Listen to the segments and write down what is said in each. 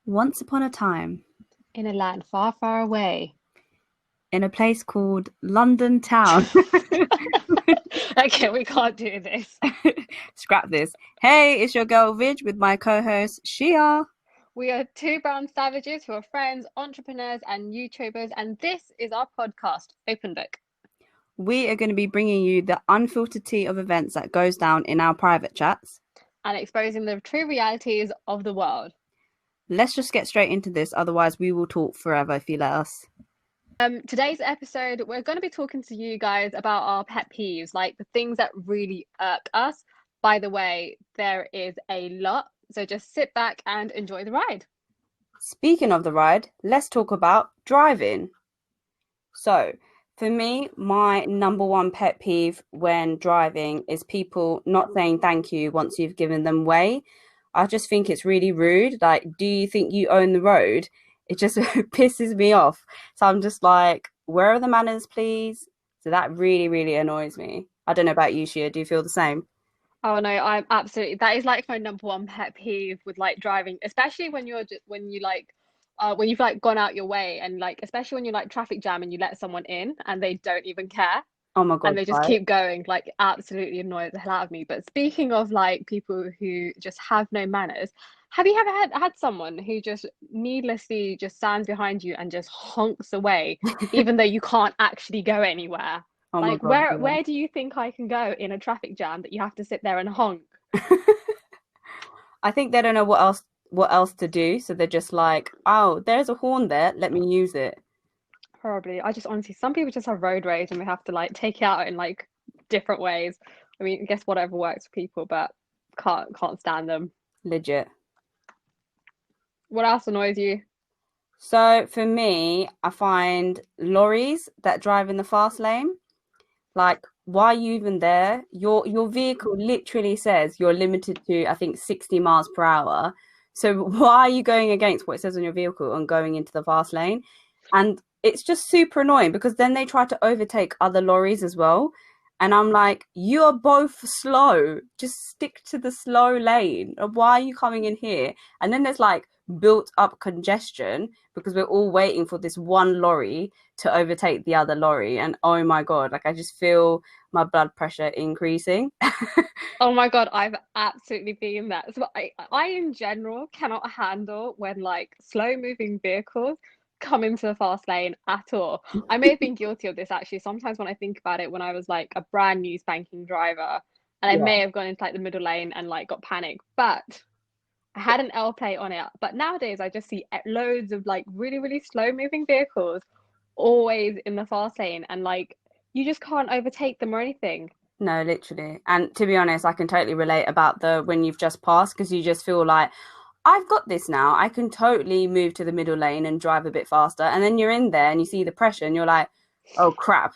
Once upon a time, In a land far, far away. in a place called London Town. Okay, we can't do this. Scrap this. Hey, it's your girl Vidge with my co-host Shia. We are two brown savages who are friends, entrepreneurs, and YouTubers, and this is our podcast, Openbook, We are going to be bringing you the unfiltered tea of events that goes down in our private chats. and exposing the true realities of the world. Let's just get straight into this, otherwise we will talk forever if you let us. Today's episode, we're going to be talking to you guys about our pet peeves, like the things that really irk us. By the way, there is a lot, so just sit back and enjoy the ride. Speaking of the ride, let's talk about driving. So, for me, my number one pet peeve when driving is people not saying thank you once you've given them way. I just think it's really rude. Like, do you think you own the road? It just pisses me off. So I'm just like, where are the manners, please? So that really, really annoys me. I don't know about you, Shia. Do you feel the same? Oh no, I'm absolutely that is like my number one pet peeve with like driving, especially when you're just when you like when you've like gone out your way and like especially when you're like traffic jam and you let someone in and they don't even care Oh my and God, they just right? keep going, like absolutely annoys the hell out of me. But speaking of like people who just have no manners, have you ever had someone who just needlessly just stands behind you and just honks away, even though you can't actually go anywhere? Oh my Like God, where do you think I can go in a traffic jam that you have to sit there and honk? yeah. I think they don't know what else to do, so they're just like, oh, there's a horn there, let me use it. Probably. I just honestly, some people just have road rage and we have to like take it out in like different ways. I mean, I guess whatever works for people, but can't stand them. Legit. What else annoys you? So for me, I find lorries that drive in the fast lane, like, why are you even there? Your vehicle literally says you're limited to, I think, 60 miles per hour. So why are you going against what it says on your vehicle and going into the fast lane? And it's just super annoying because then they try to overtake other lorries as well. And I'm like, you are both slow. Just stick to the slow lane. Why are you coming in here? And then there's like built up congestion because we're all waiting for this one lorry to overtake the other lorry. And oh my God, like I just feel my blood pressure increasing. Oh my God, I've absolutely been that. So I in general cannot handle when like slow moving vehicles come into the fast lane at all. I may have been guilty of this actually. Sometimes when I think about it, when I was like a brand new spanking driver, and I Yeah. may have gone into like the middle lane and like got panicked, but I had an L plate on it. But nowadays I just see loads of like really, really slow moving vehicles always in the fast lane, and like you just can't overtake them or anything. No, literally. And to be honest, I can totally relate about the when you've just passed because you just feel like I've got this now. I can totally move to the middle lane and drive a bit faster. And then you're in there and you see the pressure and you're like, oh crap.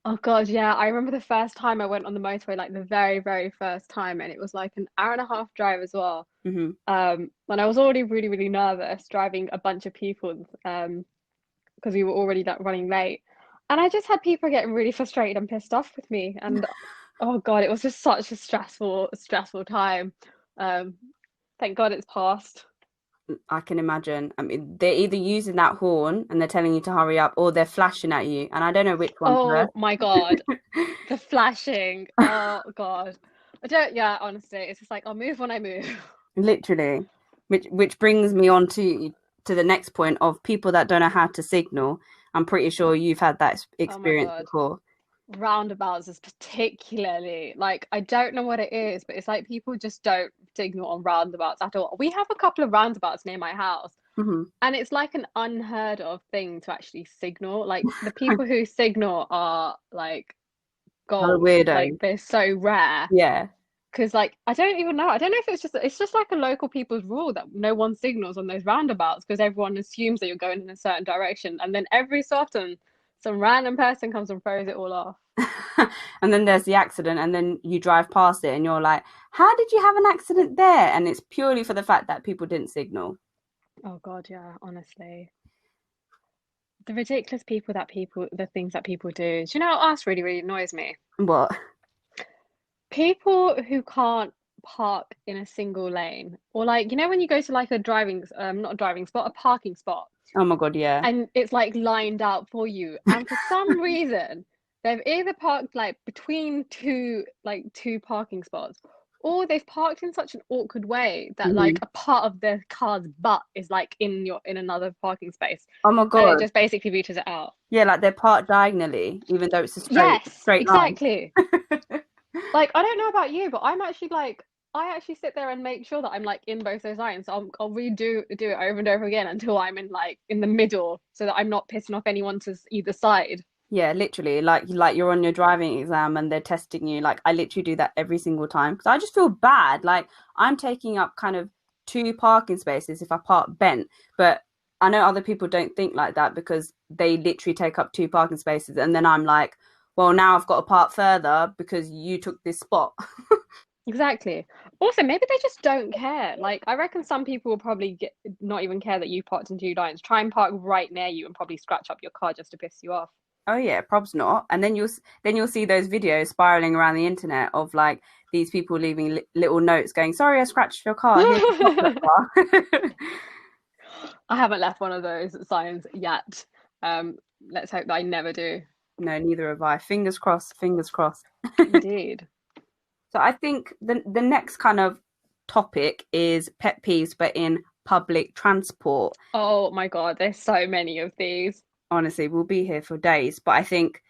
Oh God, yeah. I remember the first time I went on the motorway, like the very, very first time, and it was like an hour and a half drive as well. Hmm. And I was already really, really nervous driving a bunch of people, because we were already like running late. And I just had people getting really frustrated and pissed off with me. And oh God, it was just such a stressful time. Um, thank God it's passed. I can imagine. I mean, they're either using that horn and they're telling you to hurry up or they're flashing at you. And I don't know which one's worse. Oh my God, the flashing. Oh God. I don't, yeah, honestly, it's just like I'll move when I move. Literally. Which brings me on to the next point of people that don't know how to signal. I'm pretty sure you've had that Oh my experience God. before. Roundabouts is particularly like I don't know what it is, but it's like people just don't signal on roundabouts at all. We have a couple of roundabouts near my house, Hmm. and it's like an unheard of thing to actually signal. Like the people who signal are like So gold. Like weirdo. they're so rare. Yeah. Because like I don't even know. I don't know if it's just like a local people's rule that no one signals on those roundabouts because everyone assumes that you're going in a certain direction, and then every so often some random person comes and throws it all off. And then there's the accident, and then you drive past it, and you're like, how did you have an accident there? And it's purely for the fact that people didn't signal. Oh God, yeah, honestly. The ridiculous the things that people do. Do you know what else really, really annoys me? What? People who can't park in a single lane. Or like, when you go to like a not a driving spot, a parking spot, Oh my God, yeah. and it's like lined out for you. And for some reason, they've either parked like between two parking spots, or they've parked in such an awkward way that like Hmm. a part of the car's butt is like in another parking space, Oh my and it God. just basically reaches it out. Yeah, like they're parked diagonally, even though it's a Yes, straight line. exactly. Like, I don't know about you, but I actually sit there and make sure that I'm like in both those lines. So I'll redo do it over and over again until I'm in the middle, so that I'm not pissing off anyone to either side. Yeah, literally, like you're on your driving exam and they're testing you. Like I literally do that every single time because I just feel bad. Like I'm taking up kind of two parking spaces if I park bent, but I know other people don't think like that because they literally take up two parking spaces, and then I'm like, well, now I've got to park further because you took this spot. Exactly. Also, maybe they just don't care. Like, I reckon some people will probably not even care that you parked in two lines. Try and park right near you and probably scratch up your car just to piss you off. Oh yeah, probs not. And then you'll see those videos spiraling around the internet of like these people leaving little notes going, "Sorry, I scratched your car. Here's a chocolate I bar." haven't left one of those signs yet. Let's hope that I never do. No, neither have I. Fingers crossed, fingers crossed. Indeed. So I think the next kind of topic is pet peeves, but in public transport. Oh my God, there's so many of these. Honestly, we'll be here for days. But I think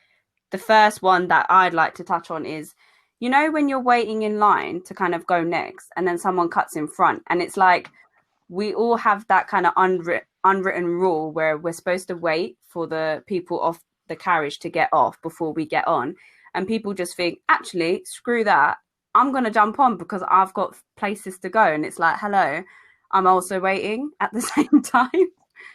the first one that I'd like to touch on is, when you're waiting in line to kind of go next, and then someone cuts in front, and it's like we all have that kind of unwritten rule where we're supposed to wait for the people off the carriage to get off before we get on. And people just think, actually, screw that. I'm going to jump on because I've got places to go. And it's like, hello, I'm also waiting at the same time.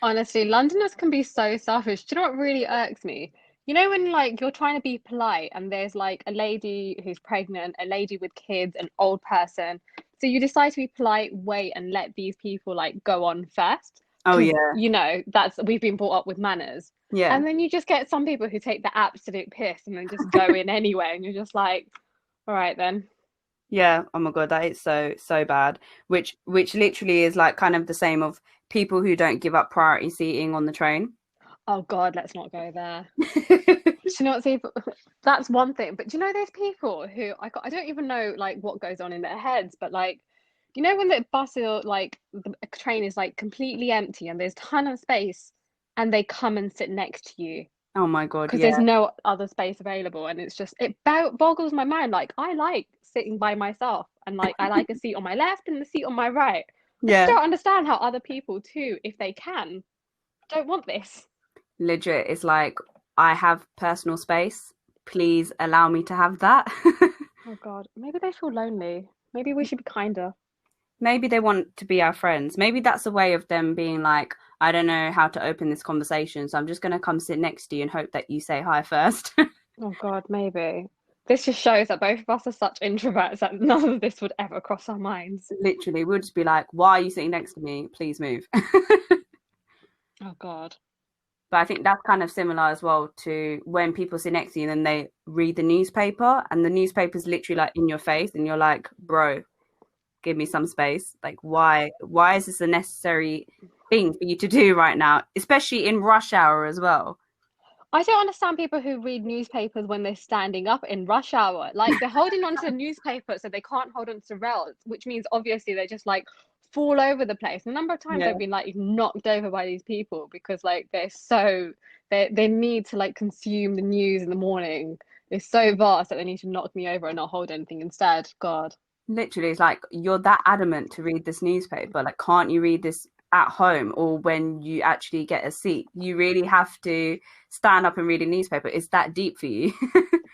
Honestly, Londoners can be so selfish. Do you know what really irks me? You know when like you're trying to be polite and there's like a lady who's pregnant, a lady with kids, an old person. So you decide to be polite, wait, and let these people like go on first Oh, because yeah. that's we've been brought up with manners. Yeah. And then you just get some people who take the absolute piss and then just go in anyway, and you're just like, all right then. Yeah. Oh my God, that is so, so bad. Which literally is like kind of the same of people who don't give up priority seating on the train. Oh God, let's not go there. Do you know what? See, that's one thing. But do you know there's people who I don't even know like what goes on in their heads, but like, when the bus or like the train is like completely empty and there's a ton of space, and they come and sit next to you Oh my God, because there's yeah. no other space available, and it's just it boggles my mind. Like I like sitting by myself, and like I like a seat on my left and the seat on my right. I just Yeah. don't understand how other people too, if they can, don't want this. Legit, it's like I have personal space. Please allow me to have that. Oh God, maybe they feel lonely. Maybe we should be kinder. Maybe they want to be our friends. Maybe that's a way of them being like, I don't know how to open this conversation, so I'm just going to come sit next to you and hope that you say hi first. Oh God, maybe. This just shows that both of us are such introverts that none of this would ever cross our minds. Literally, we'll just be like, why are you sitting next to me? Please move. Oh God. But I think that's kind of similar as well to when people sit next to you and then they read the newspaper and the newspaper's literally like in your face and you're like, bro, give me some space. Like why is this a necessary thing for you to do right now, especially in rush hour as well? I don't understand people who read newspapers when they're standing up in rush hour. Like they're holding onto the newspaper so they can't hold onto the rails, which means obviously they just like fall over the place. The number of times Yeah, they've been like knocked over by these people because like they need to like consume the news in the morning. It's so vast that they need to knock me over and not hold anything instead. God. literally, it's like you're that adamant to read this newspaper. Like, can't you read this at home or when you actually get a seat? You really have to stand up and read a newspaper. It's that deep for you.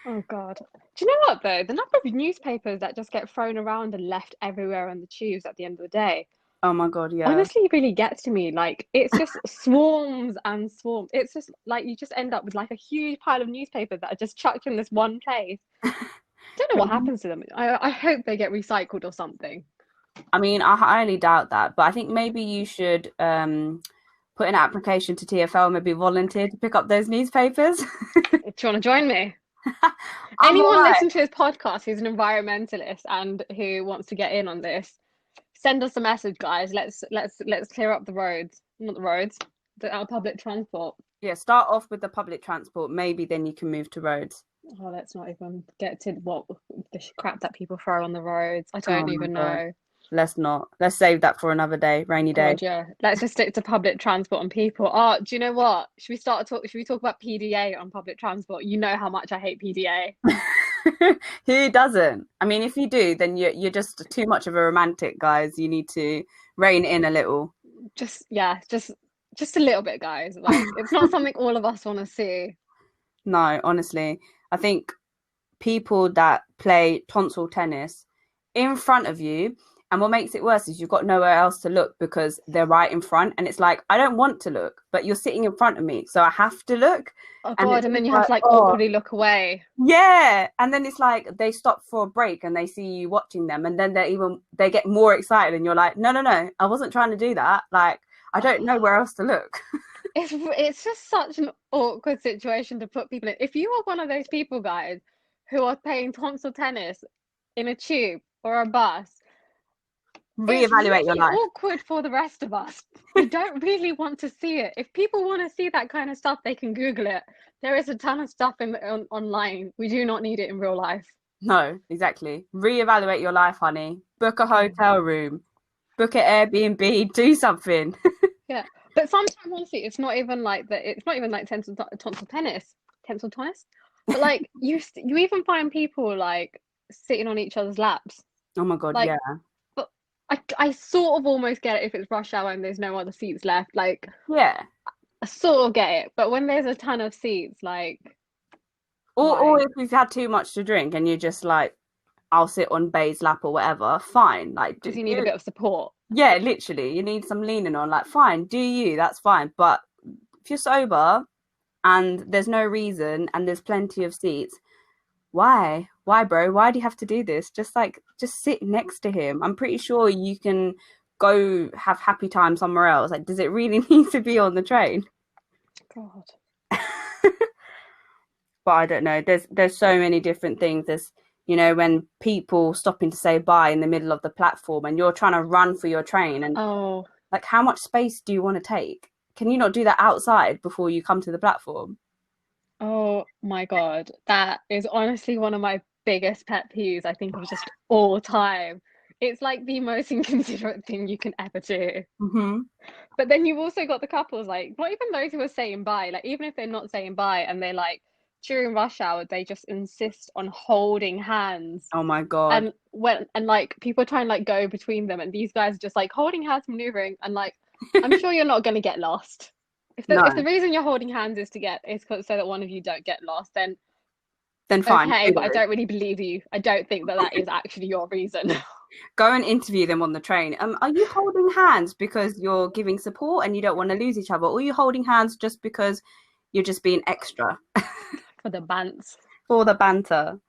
Oh God. Do you know what though? The number of newspapers that just get thrown around and left everywhere on the tubes at the end of the day Oh my God, yeah. honestly really gets to me. Like it's just swarms and swarms. It's just like you just end up with like a huge pile of newspapers that are just chucked in this one place. Don't know what happens to them. I hope they get recycled or something. I mean, I highly doubt that, but I think maybe you should put an application to TFL, maybe volunteer to pick up those newspapers. Do you want to join me? I'm all Anyone right. listen to this podcast who's an environmentalist and who wants to get in on this, send us a message, guys. Let's clear up the roads, not the roads, our public transport. Yeah, start off with the public transport. Maybe then you can move to roads. Oh, let's not even get to what the crap that people throw on the roads. I Oh don't my even God. know. Let's not. Let's save that for another day, rainy day. God, yeah. Let's just stick to public transport and people. Oh, do you know what? Should we talk about PDA on public transport? You know how much I hate PDA. Who doesn't? I mean, if you do, then you're just too much of a romantic, guys. You need to rein in a little. Just yeah, just a little bit, guys. Like it's not something all of us want to see. No, honestly, I think people that play tonsil tennis in front of you. And what makes it worse is you've got nowhere else to look because they're right in front. And it's like, I don't want to look, but you're sitting in front of me. So I have to look. Oh And God, it's and then just you have like, to like oh, awkwardly look away. yeah. And then it's like they stop for a break and they see you watching them. And then they get more excited. And you're like, no, no, no, I wasn't trying to do that. Like, I don't know where else to look. It's just such an awkward situation to put people in. If you are one of those people, guys, who are playing tonsil tennis in a tube or a bus, it's Reevaluate your really life. awkward for the rest of us. We don't really want to see it. If people want to see that kind of stuff, they can Google it. There is a ton of stuff online. We do not need it in real life. No, exactly. Reevaluate your life, honey. Book a Mm. hotel room, book an Airbnb, do something. Yeah, but sometimes honestly, it's not even like that. It's not even like tonsil tennis. But like you even find people like sitting on each other's laps. Oh my God, Like, yeah. but I sort of almost get it if it's rush hour and there's no other seats left. Like, Yeah. I sort of get it. But when there's a ton of seats, like, Or why? if you've had too much to drink and you're just like, I'll sit on Bay's lap or whatever, fine. Like, Because you need a bit of support. yeah, literally, you need some leaning on. Like, fine, do you, that's fine. But if you're sober and there's no reason and there's plenty of seats, why? Why, bro? Why do you have to do this? Just sit next to him. I'm pretty sure you can go have happy time somewhere else. Like, does it really need to be on the train? God. But I don't know. There's so many different things. There's when people stopping to say bye in the middle of the platform and you're trying to run for your train and Oh, like how much space do you want to take? Can you not do that outside before you come to the platform? oh my God. That is honestly one of my biggest pet peeves, I think, of just all time. It's like the most inconsiderate thing you can ever do. Hmm. But then you've also got the couples, like, not even those who are saying bye, like, even if they're not saying bye and they're like, during rush hour, they just insist on holding hands. Oh my God. And like people try and like go between them, and these guys are just like holding hands, maneuvering, and like, I'm sure you're not going to get lost. If the No. reason you're holding hands is so that one of you don't get lost, then Then fine. okay, No but I worries. don't really believe you. I don't think that that is actually your reason. Go and interview them on the train. Are you holding hands because you're giving support and you don't want to lose each other? Or are you holding hands just because you're just being extra For the bants. for the banter?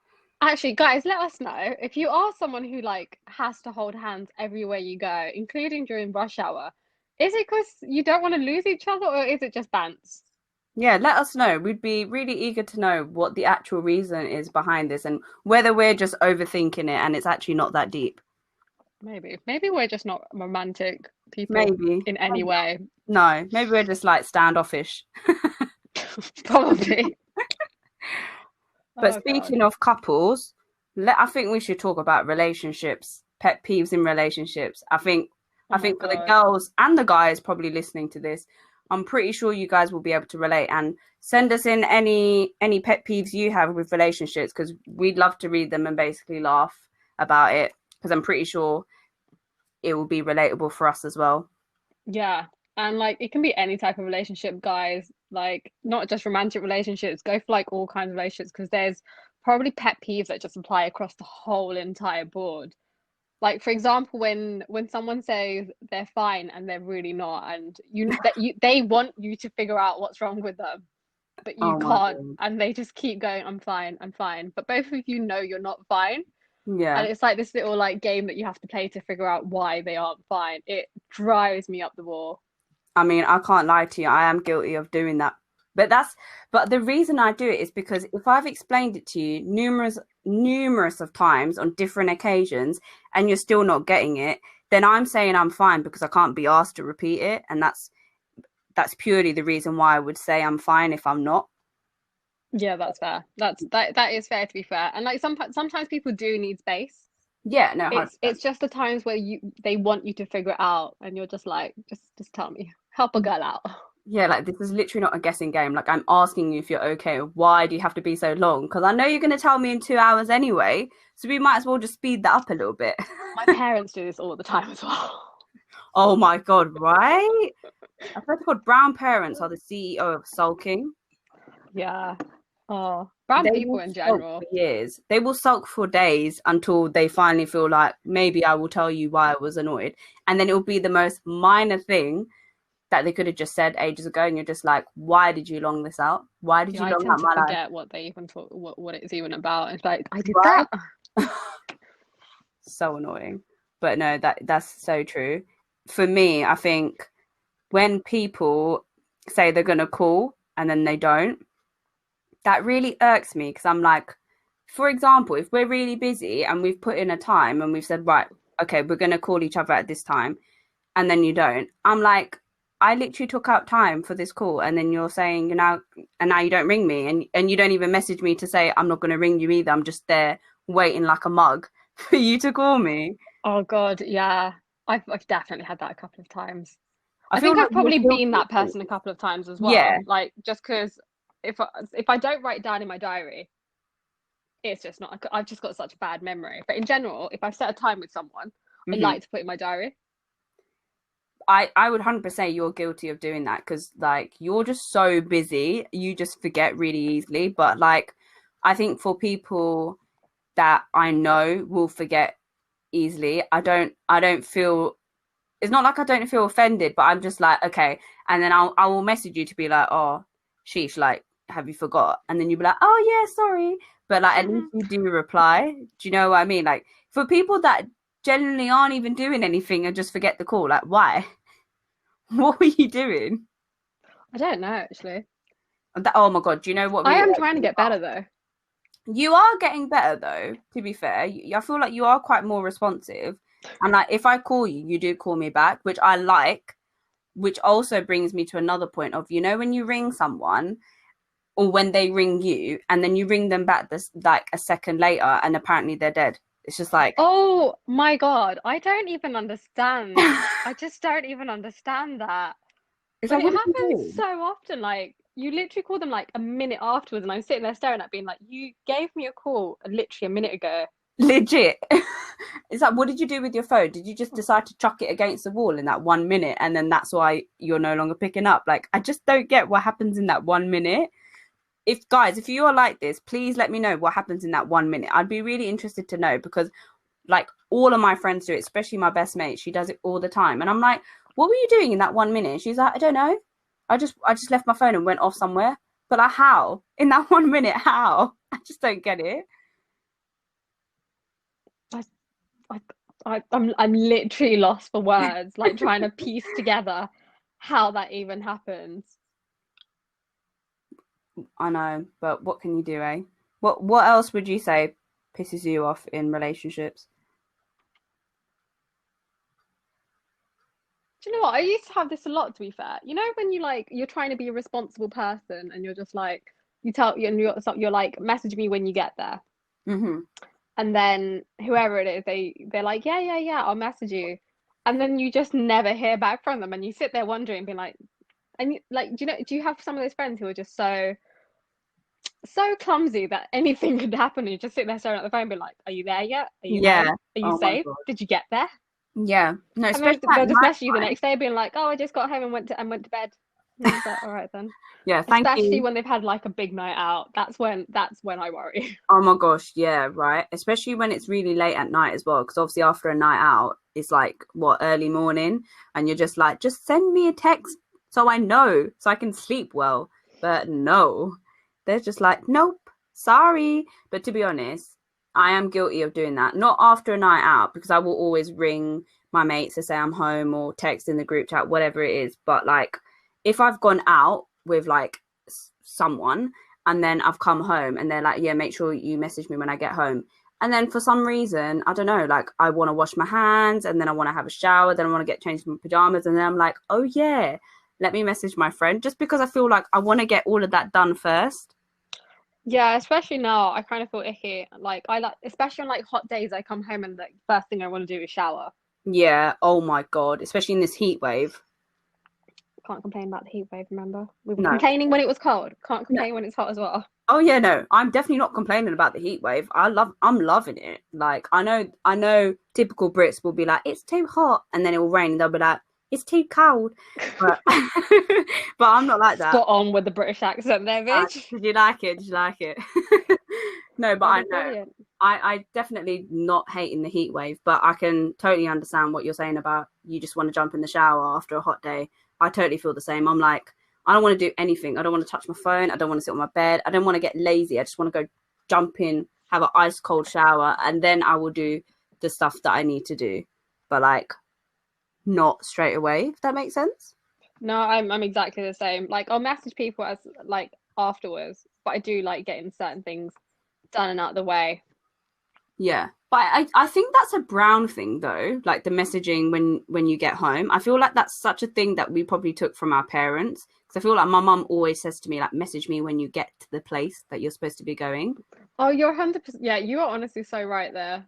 Actually, guys, let us know if you are someone who like has to hold hands everywhere you go, including during rush hour. Is it because you don't want to lose each other, or is it just bants? Yeah, let us know. We'd be really eager to know what the actual reason is behind this and whether we're just overthinking it and it's actually not that deep. Maybe we're just not romantic people Maybe. in any way. No, maybe we're just like standoffish. Probably. But Oh God. speaking of couples, I think we should talk about relationships, pet peeves in relationships. Oh I my think for the God. girls and the guys probably listening to this, I'm pretty sure you guys will be able to relate and send us in any pet peeves you have with relationships because we'd love to read them and basically laugh about it because I'm pretty sure it will be relatable for us as well. Yeah. And like it can be any type of relationship, guys. Like not just romantic relationships. Go for like all kinds of relationships because there's probably pet peeves that just apply across the whole entire board. Like for example, when someone says they're fine and they're really not, and you they want you to figure out what's wrong with them, but you Oh my can't, God. and they just keep going, I'm fine. But both of you know you're not fine. And Yeah. it's like this little like game that you have to play to figure out why they aren't fine. It drives me up the wall. I mean, I can't lie to you. I am guilty of doing that But the reason I do it is because if I've explained it to you numerous of times on different occasions and you're still not getting it, then I'm saying I'm fine because I can't be asked to repeat it, and that's purely the reason why I would say I'm fine if I'm not. Yeah, that's fair. That is fair, to be fair. And like sometimes people do need space. Yeah, no, It's 100%. just the times where they want you to figure it out and you're just like, just tell me. Help a girl out. Yeah, like this is literally not a guessing game. Like I'm asking you if you're okay. Why do you have to be so long? Because I know you're going to tell me in 2 hours anyway. So we might as well just speed that up a little bit. My parents do this all the time as well. Oh my God, right? I've heard called brown parents are the CEO of sulking. Yeah. Oh, brown They people will in sulk general. for years. They will sulk for days until they finally feel like maybe I will tell you why I was annoyed. And then it will be the most minor thing that they could have just said ages ago. And you're just like, why did you long this out? Why did Yeah, you I long tend out to my life? forget what they even talk, what it's even about. It's like, I did Right? that. So annoying. But no, that's so true. For me, I think when people say they're gonna call and then they don't, that really irks me because I'm like, for example, if we're really busy and we've put in a time and we've said, right, okay, we're gonna call each other at this time, and then you don't, I'm like, I literally took out time for this call, and then you're saying, and now you don't ring me, and you don't even message me to say I'm not gonna ring you either. I'm just there waiting like a mug for you to call me. Oh God, yeah. I've definitely had that a couple of times. I I feel think like I've you're probably been guilty of that it. person a couple of times as Yeah. well. Like just because if I don't write it down in my diary, it's just not. I've just got such a bad memory. But in general, if I've set a time with someone, I Hmm. like to put in my diary. I would 100% you're guilty of doing that because like you're just so busy, you just forget really easily. But like, I think for people that I know will forget easily, I don't feel it's not like I don't feel offended, but I'm just like, okay. And then I will message you to be like, oh, sheesh, like, have you forgot? And then you'll be like, oh yeah, sorry. But like at least Hmm. you do reply. Do you know what I mean? Like for people that generally aren't even doing anything and just forget the call, like why? What were you doing? I don't know actually. Oh my God, do you know what I really am irks trying to me? get better though. You are getting better though, to be fair. I feel like you are quite more responsive. And like if I call you, you do call me back, which I like, which also brings me to another point of, when you ring someone or when they ring you and then you ring them back this like a second later and apparently they're dead. It's just like Oh my God, I don't even understand. I just don't even understand that. it's But like, it what did you happens do? so often. Like you literally call them like a minute afterwards, and I'm sitting there staring at being like, you gave me a call literally a minute ago. Legit. It's like, what did you do with your phone? Did you just decide to chuck it against the wall in that 1 minute and then that's why you're no longer picking up? Like, I just don't get what happens in that 1 minute. If you are like this, please let me know what happens in that 1 minute. I'd be really interested to know because like all of my friends do it, especially my best mate. She does it all the time. And I'm like, what were you doing in that 1 minute? She's like, I don't know. I just left my phone and went off somewhere. But like how? In that 1 minute, how? I just don't get it. I, I, I'm literally lost for words, like trying to piece together how that even happens. I know, but what can you do, eh? What else would you say pisses you off in relationships? Do you know what? I used to have this a lot, to be fair. You know, when you're trying to be a responsible person and you're just like you tell you and you're like message me when you get there, Hmm. and then whoever it is, they're like yeah, I'll message you, and then you just never hear back from them, and you sit there wondering, being like, and like, do you have some of those friends who are just so clumsy that anything could happen, and you just sit there staring at the phone, be like, are you there yet? Are you Yeah. home? Are you Oh my safe? God. Did you get there? Yeah. No, And especially at they'll just night message you the time. next day, being like, "Oh, I just got home and went to bed." And I'm just like, "All right then." Yeah. Thank Especially you. when they've had like a big night out. That's when I worry. Oh my gosh. Yeah. Right. Especially when it's really late at night as well, because obviously after a night out, it's like what early morning, and you're just like, just send me a text so I know, so I can sleep well. But no, they're just like, nope, sorry. But to be honest, I am guilty of doing that. Not after a night out, because I will always ring my mates to say I'm home or text in the group chat, whatever it is. But like, if I've gone out with like someone, and then I've come home and they're like, yeah, make sure you message me when I get home. And then for some reason, I don't know, like I want to wash my hands and then I want to have a shower, then I want to get changed in my pajamas. And then I'm like, oh yeah, let me message my friend just because I feel like I want to get all of that done first. Yeah, especially now, I kind of feel icky. Like I like, especially on like hot days, I come home and like first thing I want to do is shower. Yeah. Oh my God. Especially in this heat wave. Can't complain about the heat wave, remember? We were No. complaining when it was cold. Can't No. complain when it's hot as well. Oh yeah, no. I'm definitely not complaining about the heat wave. I'm loving it. Like I know typical Brits will be like, it's too hot, and then it will rain and they'll be like, it's too cold. But but I'm not like that. Spot on with the British accent there, bitch. Did you like it? Did you like it? No, but That I was know. brilliant. I definitely not hating the heat wave, but I can totally understand what you're saying about you just want to jump in the shower after a hot day. I totally feel the same. I'm like, I don't want to do anything. I don't want to touch my phone. I don't want to sit on my bed. I don't want to get lazy. I just want to go jump in, have an ice cold shower, and then I will do the stuff that I need to do. But like, not straight away, if that makes sense. No, I'm exactly the same. Like I'll message people as like afterwards, but I do like getting certain things done and out of the way. Yeah. But I think that's a brown thing though, like the messaging when you get home. I feel like that's such a thing that we probably took from our parents. Because I feel like my mum always says to me, like, message me when you get to the place that you're supposed to be going. Oh, you're 100%. Yeah, you are honestly so right there.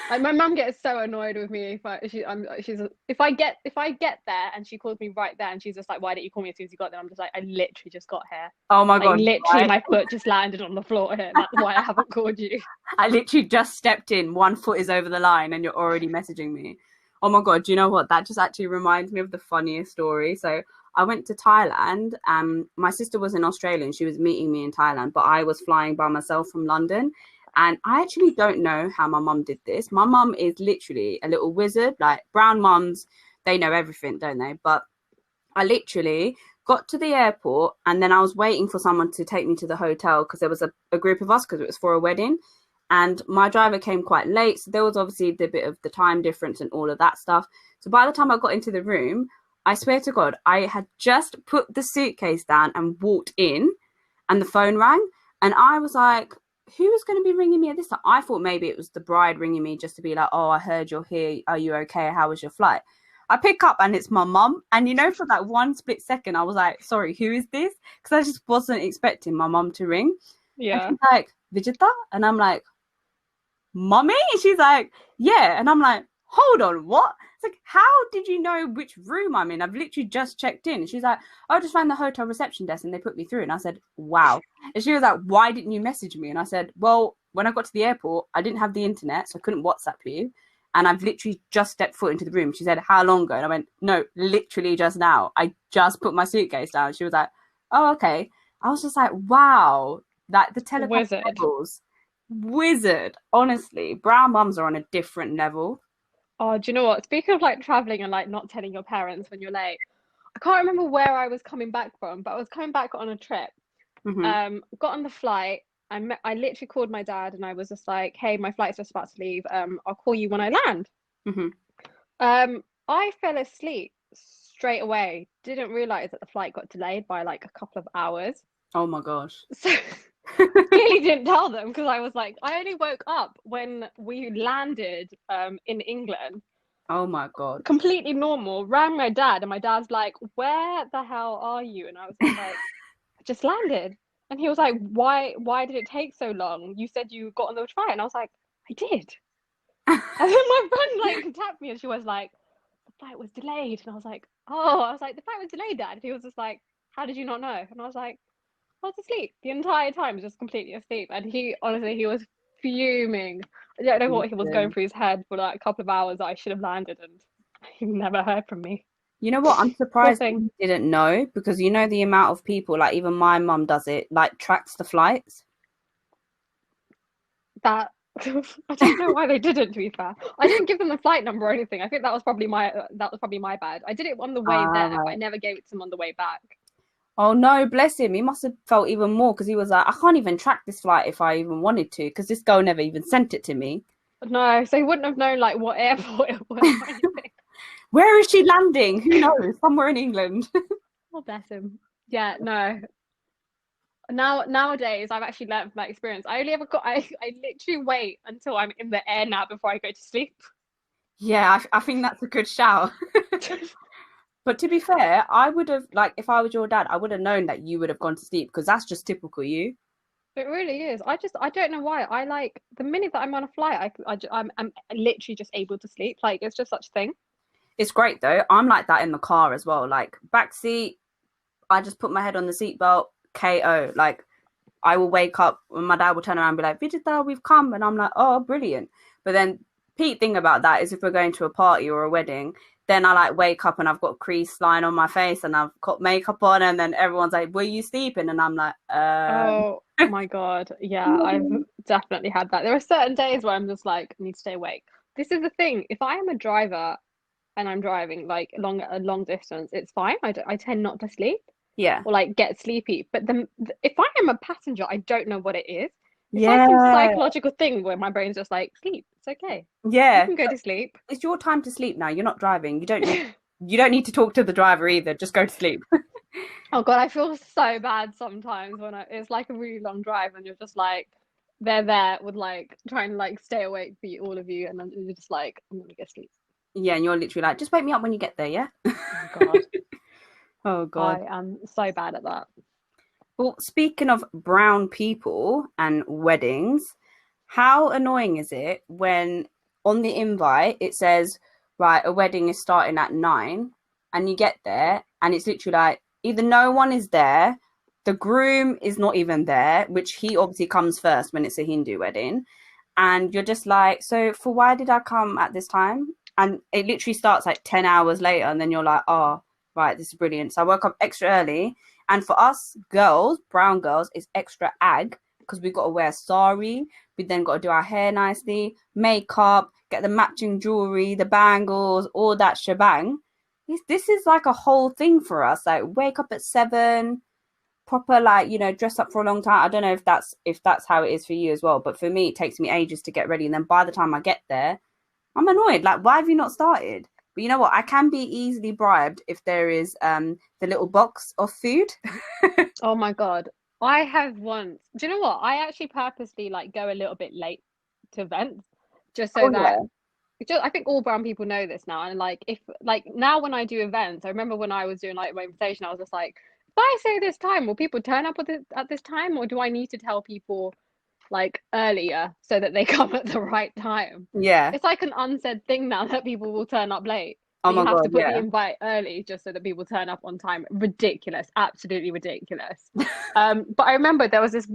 Like my mum gets so annoyed with me if she's if I get there and she calls me right there and she's just like, why didn't you call me as soon as you got there? I'm just like, I literally just got here. Oh my Like God, literally right? my foot just landed on the floor here. That's why I haven't called you. I literally just stepped in, one foot is over the line, and you're already messaging me. Oh my God, do you know what? That just actually reminds me of the funniest story. So I went to Thailand. My sister was in Australia and she was meeting me in Thailand, but I was flying by myself from London. And I actually don't know how my mum did this. My mum is literally a little wizard. Like brown mums, they know everything, don't they? But I literally got to the airport and then I was waiting for someone to take me to the hotel because there was a group of us because it was for a wedding. And my driver came quite late. So there was obviously the bit of the time difference and all of that stuff. So by the time I got into the room, I swear to God, I had just put the suitcase down and walked in and the phone rang. And I was like, who was going to be ringing me at this time? I thought maybe it was the bride ringing me just to be like, oh, I heard you're here. Are you okay? How was your flight? I pick up and it's my mum. And you know, for that one split second, I was like, sorry, who is this? Because I just wasn't expecting my mum to ring. And Yeah. she's like, Vijita? And I'm like, mummy? And she's like, yeah. And I'm like, hold on, what? It's like, how did you know which room I'm in? I've literally just checked in. And she's like, I just found the hotel reception desk and they put me through. And I said, wow. And she was like, why didn't you message me? And I said, well, when I got to the airport, I didn't have the internet, so I couldn't WhatsApp you. And I've literally just stepped foot into the room. She said, how long ago? And I went, no, literally just now. I just put my suitcase down. She was like, oh, okay. I was just like, wow, like the telepathic Wizard. levels. Wizard. Honestly, brown mums are on a different level. Oh, do you know what? Speaking of like traveling and like not telling your parents when you're late, I can't remember where I was coming back from, but I was coming back on a trip. Hmm. Got on the flight. I literally called my dad and I was just like, hey, my flight's just about to leave. I'll call you when I land. Hmm. I fell asleep straight away. Didn't realize that the flight got delayed by like a couple of hours. Oh my gosh. So clearly didn't tell them because I was like, I only woke up when we landed in England, Oh my God. completely normal. Rang my dad, and my dad's like, "Where the hell are you?" And I was just like, "I just landed." And he was like, "Why did it take so long? You said you got on the flight." And I was like, "I did." And then my friend like tapped me, and she was like, "The flight was delayed." And I was like, "Oh," I was like, "The flight was delayed, Dad." And he was just like, "How did you not know?" And I was like, I was asleep the entire time, just completely asleep. And he honestly, he was fuming. I don't know what he was going Listen. through his head for like a couple of hours that I should have landed, and he never heard from me. You know what? I'm Poor surprised that thing. you didn't know because you know the amount of people, like even my mum does it, like tracks the flights. That I don't know why they didn't. To be fair, I didn't give them the flight number or anything. I think that was probably my bad. I did it on the way Ah, there, but I right. never gave it to him on the way back. Oh no, bless him. He must have felt even more because he was like, I can't even track this flight if I even wanted to because this girl never even sent it to me. No, so he wouldn't have known like what airport it was or anything. Where is she landing? Who knows? Somewhere in England. Oh, bless him. Yeah, no. Nowadays I've actually learned from my experience. I only ever got I literally wait until I'm in the air now before I go to sleep. Yeah, I think that's a good shout. But to be fair, I would have like if I was your dad, I would have known that you would have gone to sleep because that's just typical you. It really is. I don't know why. I like the minute that I'm on a flight, I'm literally just able to sleep. Like it's just such a thing. It's great though. I'm like that in the car as well. Like back seat, I just put my head on the seatbelt, KO. Like I will wake up and my dad will turn around and be like, Vijita, we've come. And I'm like, oh, brilliant. But then Pete thing about that is if we're going to a party or a wedding, then I like wake up and I've got crease line on my face and I've got makeup on and then everyone's like, were you sleeping? And I'm like, Oh my God. Yeah, I've definitely had that. There are certain days where I'm just like, I need to stay awake. This is the thing. If I am a driver and I'm driving like a long distance, it's fine. I tend not to sleep yeah. or like get sleepy. But if I am a passenger, I don't know what it is. It's like some Yeah. psychological thing where my brain's just like, sleep. It's okay. You Yeah. can go to sleep. It's your time to sleep now. You're not driving. You don't need to talk to the driver either. Just go to sleep. Oh God, I feel so bad sometimes when it's like a really long drive and you're just like they're there with like trying to like stay awake for all of you and then you're just like I'm gonna go sleep. Yeah, and you're literally like, just wake me up when you get there, yeah? Oh God, Oh God. I am so bad at that. Well, speaking of brown people and weddings, how annoying is it when on the invite it says, right, a wedding is starting at 9, and you get there and it's literally like either no one is there, the groom is not even there, which he obviously comes first when it's a Hindu wedding, and you're just like, so for why did I come at this time? And it literally starts like 10 hours later, and then you're like, oh, right, this is brilliant. So I woke up extra early. And for us girls, brown girls, it's extra ag because we've got to wear sari. We then got to do our hair nicely, makeup, get the matching jewelry, the bangles, all that shebang. This is like a whole thing for us. Like wake up at 7, proper like dress up for a long time. I don't know if that's how it is for you as well, but for me it takes me ages to get ready, and then by the time I get there I'm annoyed. Like, why have you not started? But you know what? I can be easily bribed if there is the little box of food. Oh my God, I have once. Do you know what? I actually purposely like go a little bit late to events just so Oh that yeah. I think all brown people know this now. And like, if like now when I do events, I remember when I was doing like my invitation, I was just like, if I say this time, will people turn up at this time, or do I need to tell people like earlier so that they come at the right time? Yeah. It's like an unsaid thing now that people will turn up late, Oh but you my have to god. put the Yeah. invite early just so that people turn up on time. Ridiculous, absolutely ridiculous. But I remember there was this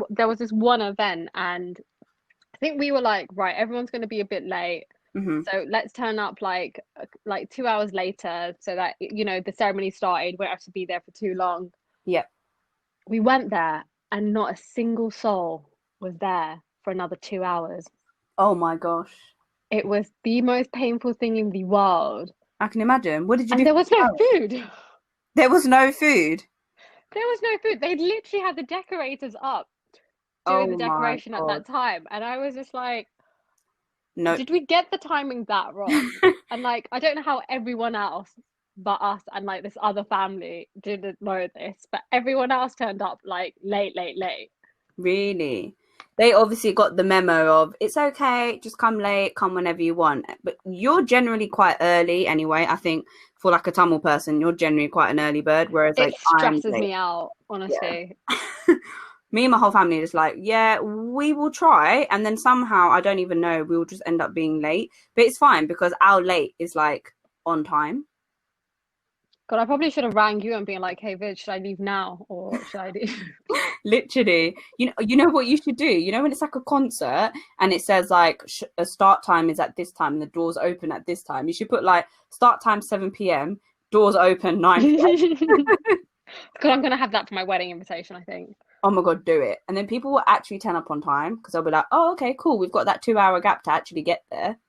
one event, and I think we were like, right, everyone's going to be a bit late. Hmm. So let's turn up like 2 hours later so that the ceremony started. We don't have to be there for too long. Yeah. We went there and not a single soul was there for another 2 hours. Oh my gosh. It was the most painful thing in the world. I can imagine. What did you And do there for was no 2 hours? food. There was no food. There was no food. They literally had the decorators up doing the Oh my decoration at god. that time. And I was just like, No. did we get the timing that wrong? And like, I don't know how everyone else but us and like this other family didn't know this, but everyone else turned up like late, late, late. Really? They obviously got the memo of it's okay, just come late, come whenever you want. But you're generally quite early anyway. I think for like a Tamil person, you're generally quite an early bird, whereas It like I'm stresses late. me out, Yeah. honestly. Me and my whole family is like, yeah, we will try. And then somehow, I don't even know, we will just end up being late. But it's fine because our late is like on time. God, I probably should have rang you and been like, hey, Vid, should I leave now or should I do? Literally, you know what you should do? You know when it's like a concert and it says like a start time is at this time and the doors open at this time. You should put like start time 7 p.m., doors open 9 p.m. Because I'm gonna have that for my wedding invitation, I think. Oh my god, do it. And then people will actually turn up on time because they'll be like, oh, okay, cool. We've got that 2 hour gap to actually get there.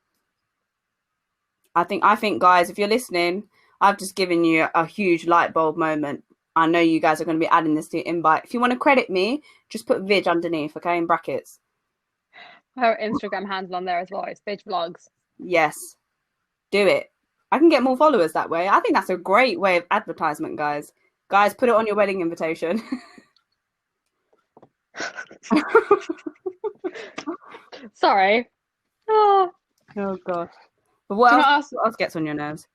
I think, guys, if you're listening, I've just given you a huge light bulb moment. I know you guys are going to be adding this to your invite. If you want to credit me, just put Vig underneath, okay, in brackets. Her Instagram handle on there as well. It's Bitch Vlogs. Yes, do it. I can get more followers that way. I think that's a great way of advertisement, guys. Guys, put it on your wedding invitation. Sorry. Oh, Oh gosh. But do you know what else? what else gets on your nerves?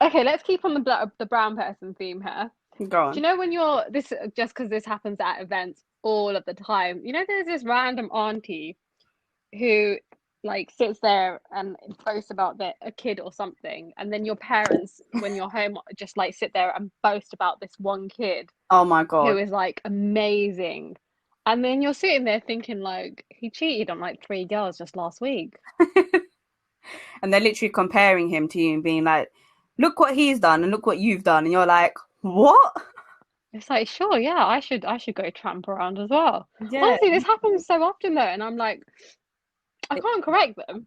Okay, let's keep on the brown person theme here. Go Do you on. know when you're this just because this happens at events all of the time? You know, there's this random auntie who like sits there and boasts about a kid or something, and then your parents, when you're home, just like sit there and boast about this one kid Oh my who God. is like amazing. And then you're sitting there thinking like he cheated on like three girls just last week. And they're literally comparing him to you and being like, look what he's done and look what you've done. And you're like, what? It's like, sure, yeah, I should go tramp around as well. Yeah. Honestly, this happens so often though, and I'm like, I can't correct them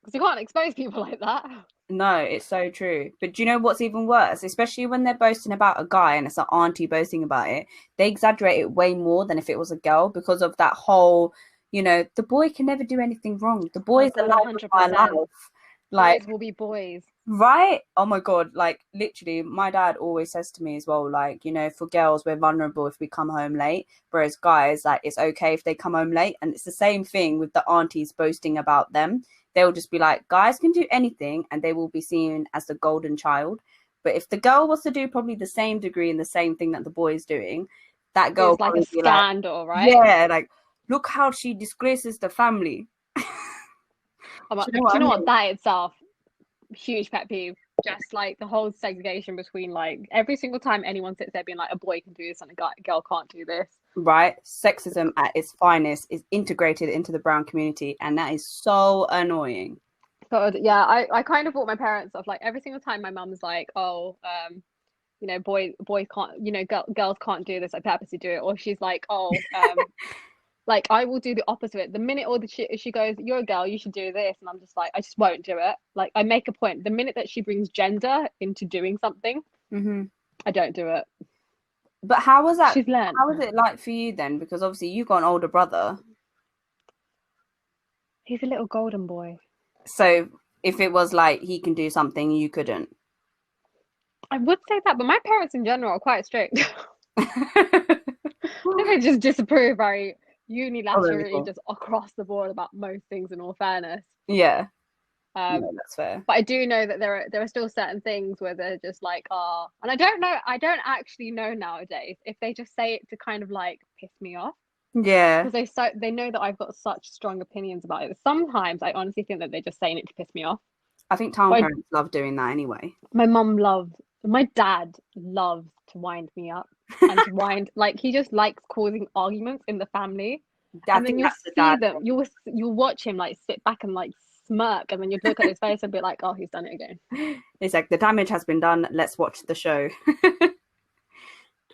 because you can't expose people like that. No, it's so true. But do you know what's even worse? Especially when they're boasting about a guy and it's an auntie boasting about it, they exaggerate it way more than if it was a girl because of that whole, the boy can never do anything wrong. The Oh boy's the God, life of my 100%. life. Like, Boys will be boys. right? Oh my God. Like, literally, my dad always says to me as well, like, for girls, we're vulnerable if we come home late. Whereas guys, like, it's okay if they come home late. And it's the same thing with the aunties boasting about them. They'll just be like, guys can do anything and they will be seen as the golden child. But if the girl was to do probably the same degree and the same thing that the boy is doing, that girl will It's like a probably be like, scandal, right? yeah, like, look how she disgraces the family. I'm Do like, you know do what you I know what? mean? That itself, huge pet peeve. Just like the whole segregation between like every single time anyone sits there being like a boy can do this and a girl can't do this. Right? Sexism at its finest is integrated into the brown community, and that is so annoying. God, yeah, I kind of brought my parents off like every single time my mum's like, oh, boys can't, girls can't do this. I purposely do it, or she's like, oh, like I will do the opposite. The minute or she goes, you're a girl, you should do this, and I'm just like, I just won't do it. Like I make a point. The minute that she brings gender into doing something, Hmm. I don't do it. But how was that? She's learned. How was it like for you then? Because obviously you got an older brother. He's a little golden boy. So if it was like he can do something, you couldn't. I would say that, but my parents in general are quite strict. Oh, They just disapprove very there we unilaterally, go. just across the board about most things. In all fairness, Yeah, no, um, that's fair. but I do know that there are still certain things where they're just like, ah, and I don't know. I don't actually know nowadays if they just say it to kind of like piss me off Yeah, because they know that I've got such strong opinions about it. Sometimes I honestly think that they're just saying it to piss me off. I think town But parents love doing that anyway. my dad loves to wind me up and to wind like he just likes causing arguments in the family. I And then think you'll that's the see dad them, thing. you'll watch him like sit back and like smirk, and then you'd look at his face and be like, oh, he's done it again. It's like the damage has been done. Let's watch the show.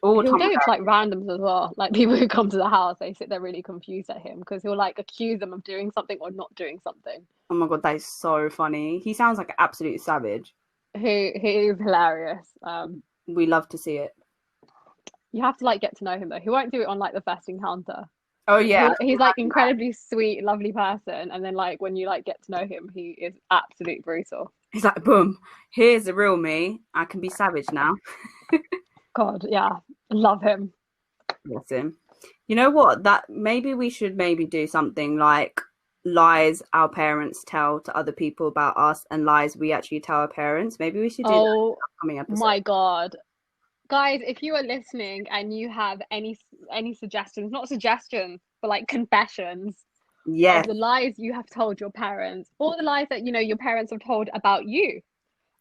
All He'll time do it to like ago. randoms as well. Like people who come to the house, they sit there really confused at him because he'll like accuse them of doing something or not doing something. Oh my God, that is so funny. He sounds like an absolute savage. He is hilarious. We love to see it. You have to like get to know him though. He won't do it on like the first encounter. Oh yeah, I He's can like imagine that. incredibly sweet, lovely person, and then like when you like get to know him, he is absolute brutal. He's like, boom, here's the real me. I can be savage now. God, yeah, love him. Bless him. You know what? That maybe we should maybe do something like lies our parents tell to other people about us and lies we actually tell our parents. Maybe we should do that in Oh the upcoming episode. my God, guys, if you are listening and you have any suggestions, not suggestions, but like confessions of Yes, the lies you have told your parents, or the lies that your parents have told about you,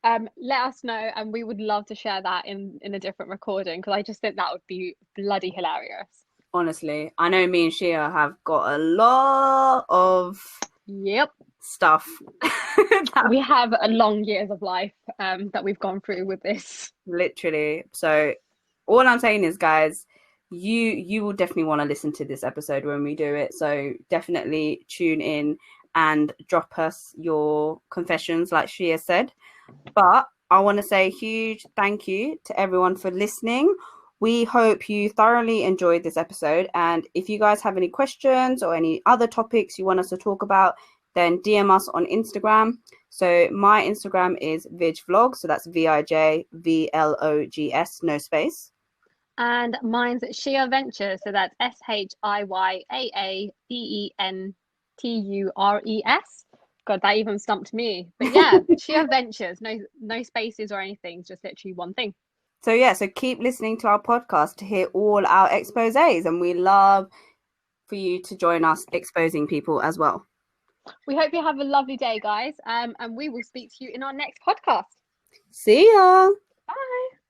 let us know, and we would love to share that in a different recording because I just think that would be bloody hilarious. honestly. I know me and Shia have got a lot of Yep, stuff that we have a long years of life that we've gone through with this. literally. So all I'm saying is, guys, you will definitely want to listen to this episode when we do it. So definitely tune in and drop us your confessions, like Shia said. But I want to say a huge thank you to everyone for listening. We hope you thoroughly enjoyed this episode. And if you guys have any questions or any other topics you want us to talk about, then DM us on Instagram. So my Instagram is VijVlogs. So that's VijVlogs, no space. And mine's Shia Ventures. So that's SHIYAADENTURES. God, that even stumped me. But yeah, Shia Ventures. No spaces or anything, just literally one thing. So yeah, so keep listening to our podcast to hear all our exposés, and we love for you to join us exposing people as well. We hope you have a lovely day, guys. And we will speak to you in our next podcast. See ya. Bye.